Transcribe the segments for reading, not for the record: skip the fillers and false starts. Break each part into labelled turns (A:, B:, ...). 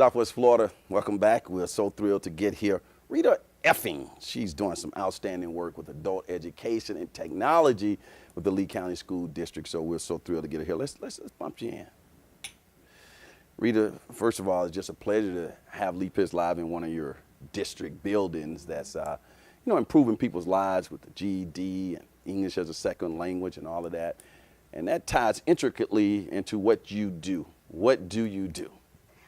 A: Southwest Florida, welcome back. We're so thrilled to get here. Rita Effing, she's doing some outstanding work with adult education and technology with the Lee County School District, so we're so thrilled to get her here. Let's bump you in. Rita, first of all, it's just a pleasure to have Lee Pitts live in one of your district buildings that's improving people's lives with the GED and English as a second language and all of that. And that ties intricately into what you do. What do you do?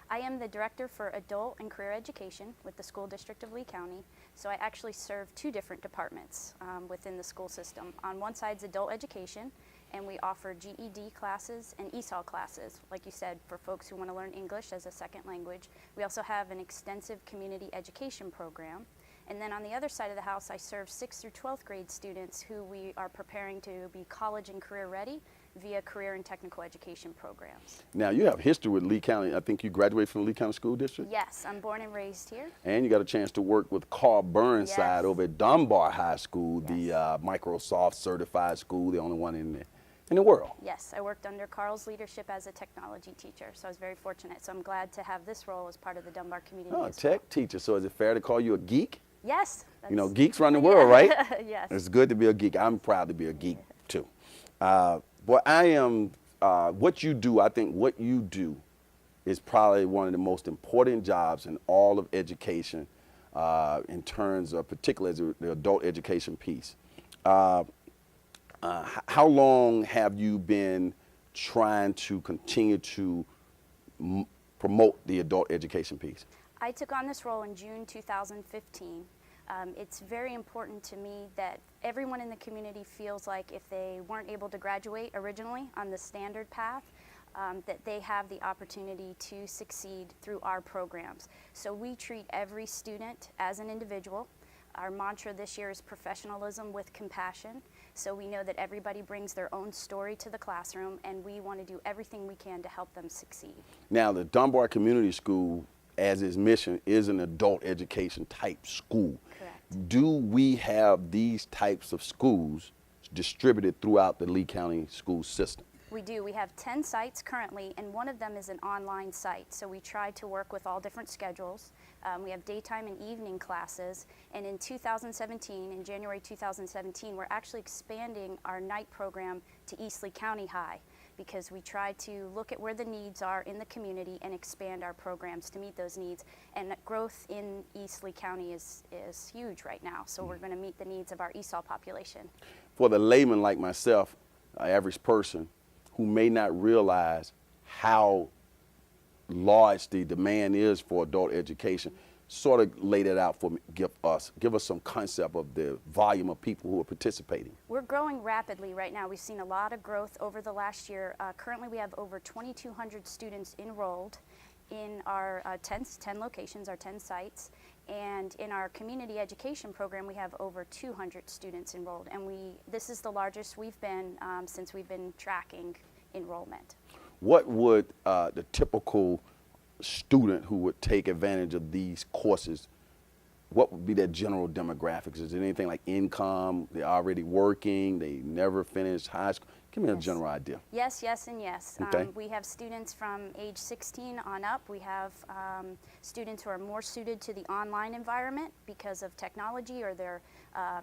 B: I am the Director for Adult and Career Education with the School District of Lee County. So I actually serve two different departments within the school system. On one side is adult education, and we offer GED classes and ESOL classes, like you said, for folks who want to learn English as a second language. We also have an extensive community education program. And then on the other side of the house, I serve 6th through 12th grade students who we are preparing to be college and career ready via career and technical education programs.
A: Now, you have history with Lee County. I think you graduated from the Lee County School District?
B: Yes, I'm born and raised here.
A: And you got a chance to work with Carl Burnside
B: Yes.
A: over at Dunbar High School,
B: Yes.
A: the Microsoft certified school, the only one in the world.
B: Yes, I worked under Carl's leadership as a technology teacher, so I was very fortunate. So I'm glad to have this role as part of the Dunbar community.
A: Oh,
B: as
A: tech
B: well.
A: teacher. So is it fair to call you a geek?
B: Yes.
A: You know, geeks run the world, right?
B: Yes.
A: It's good to be a geek. I'm proud to be a geek, too. But I am, what you do, I think what you do is probably one of the most important jobs in all of education in terms of particularly the adult education piece. How long have you been trying to continue to promote the adult education piece?
B: I took on this role in June 2015. It's very important to me that everyone in the community feels like if they weren't able to graduate originally on the standard path, that they have the opportunity to succeed through our programs. So we treat every student as an individual. Our mantra this year is professionalism with compassion. So we know that everybody brings their own story to the classroom, and we want to do everything we can to help them succeed.
A: Now, the Dunbar Community School, as its mission, is an adult education type school.
B: Correct.
A: Do we have these types of schools distributed throughout the Lee County school system?
B: We do. We have 10 sites currently, and one of them is an online site. So we try to work with all different schedules. We have daytime and evening classes, and in 2017, in January 2017, we're actually expanding our night program to East Lee County High, because we try to look at where the needs are in the community and expand our programs to meet those needs. And growth in East Lee County is huge right now, so we're going to meet the needs of our ESOL population.
A: For the layman like myself, an average person who may not realize how large the demand is for adult education, sort of lay that out for me, give us some concept of the volume of people who are participating.
B: We're growing rapidly right now. We've seen a lot of growth over the last year. Currently we have over 2,200 students enrolled in our 10 locations, our 10 sites, and in our community education program we have over 200 students enrolled, and this is the largest we've been since we've been tracking enrollment.
A: What would the typical student who would take advantage of these courses, what would be their general demographics? Is it anything like income, they're already working, they never finished high school? Give me a general idea.
B: Yes, yes, and yes.
A: Okay.
B: We have students from age 16 on up. We have students who are more suited to the online environment because of technology or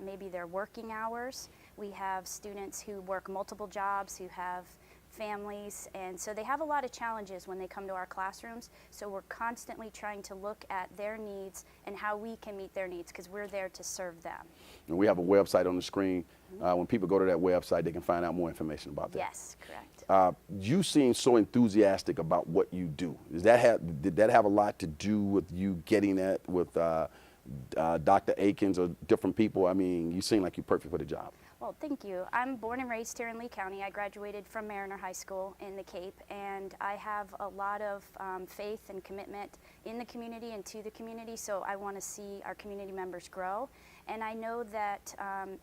B: maybe their working hours. We have students who work multiple jobs, who have families, and so they have a lot of challenges when they come to our classrooms. So we're constantly trying to look at their needs and how we can meet their needs, because we're there to serve them.
A: And we have a website on the screen. When people go to that website, they can find out more information about that.
B: Yes, correct.
A: You seem so enthusiastic about what you do. Did that have a lot to do with you getting that with Dr. Akins or different people? I mean, you seem like you're perfect for the job.
B: Well, thank you. I'm born and raised here in Lee County. I graduated from Mariner High School in the Cape, and I have a lot of faith and commitment in the community and to the community, so I want to see our community members grow. And I know that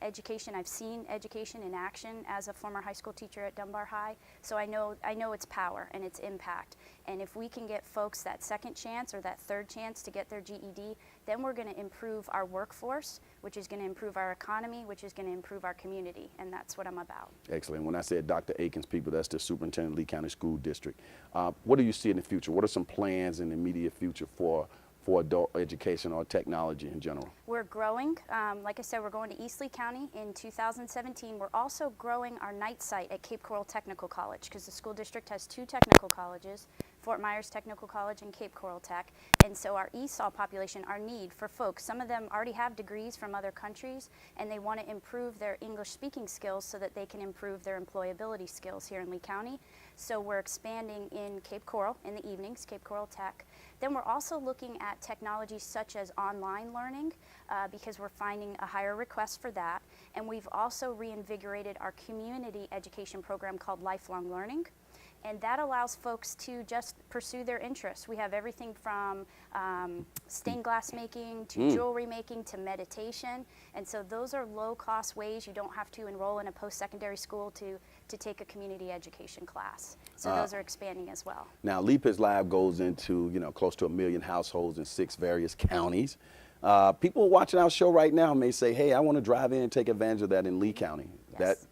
B: education, I've seen education in action as a former high school teacher at Dunbar High, so I know its power and its impact. And if we can get folks that second chance or that third chance to get their GED, then we're going to improve our workforce, which is going to improve our economy, which is going to improve our community, and that's what I'm about.
A: Excellent. When I said Dr. Akins, people, that's the superintendent of Lee County School District. What do you see in the future? What are some plans in the immediate future for adult education or technology in general?
B: We're growing. Like I said, we're going to East Lee County in 2017. We're also growing our night site at Cape Coral Technical College because the school district has 2 technical colleges, Fort Myers Technical College and Cape Coral Tech. And so our ESOL population, our need for folks, some of them already have degrees from other countries and they want to improve their English speaking skills so that they can improve their employability skills here in Lee County. So we're expanding in Cape Coral in the evenings, Cape Coral Tech. Then we're also looking at technologies such as online learning because we're finding a higher request for that. And we've also reinvigorated our community education program called Lifelong Learning. And that allows folks to just pursue their interests. We have everything from stained glass making to jewelry making to meditation. And so those are low-cost ways. You don't have to enroll in a post-secondary school to take a community education class. So those are expanding as well.
A: Now, LEPIS Lab goes into, close to 1 million households in 6 various counties. People watching our show right now may say, hey, I want to drive in and take advantage of that in Lee County.
B: Yes.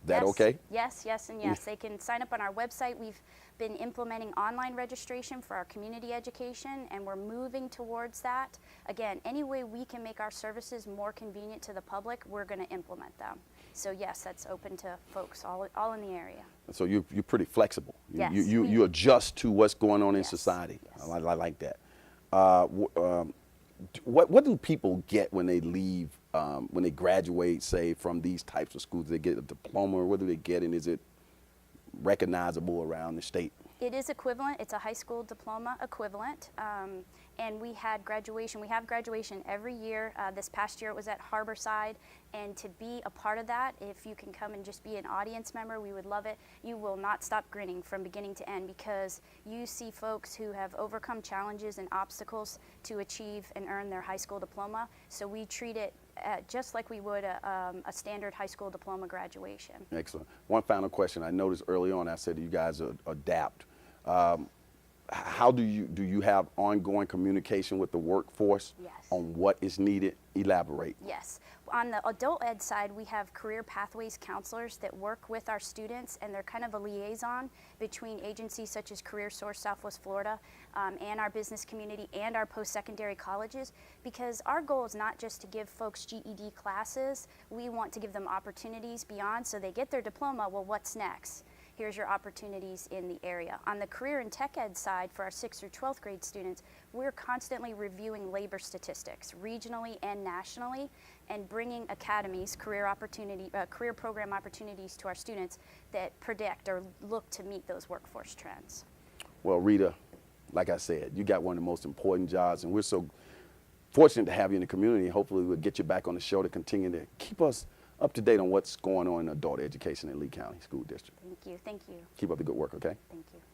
A: That
B: yes,
A: okay?
B: Yes, yes, and yes. They can sign up on our website. We've been implementing online registration for our community education, and we're moving towards that. Again, any way we can make our services more convenient to the public, we're going to implement them. So yes, that's open to folks all in the area.
A: So you're pretty flexible.
B: Yes.
A: You adjust to what's going on in
B: Yes,
A: society.
B: yes.
A: I like that. What do people get when they leave, when they graduate, say, from these types of schools? Do they get a diploma, or what do they get, and is it recognizable around the state?
B: It is equivalent. It's a high school diploma equivalent. And we had graduation. We have graduation every year. This past year it was at Harborside. And to be a part of that, if you can come and just be an audience member, we would love it. You will not stop grinning from beginning to end because you see folks who have overcome challenges and obstacles to achieve and earn their high school diploma. So we treat it just like we would a standard high school diploma graduation.
A: Excellent. One final question. I noticed early on I said you guys adapt. How do you have ongoing communication with the workforce
B: Yes.
A: on what is needed? Elaborate.
B: Yes. On the adult ed side, we have career pathways counselors that work with our students, and they're kind of a liaison between agencies such as Career Source Southwest Florida and our business community and our post-secondary colleges, because our goal is not just to give folks GED classes. We want to give them opportunities beyond, so they get their diploma. Well, what's next? Here's your opportunities in the area. On the career and tech ed side for our 6th through 12th grade students, we're constantly reviewing labor statistics regionally and nationally and bringing academies, career program opportunities to our students that predict or look to meet those workforce trends.
A: Well, Rita, like I said, you got one of the most important jobs, and we're so fortunate to have you in the community. Hopefully we'll get you back on the show to continue to keep us up to date on what's going on in adult education in Lee County School District.
B: Thank you. Thank you.
A: Keep up the good work, okay?
B: Thank you.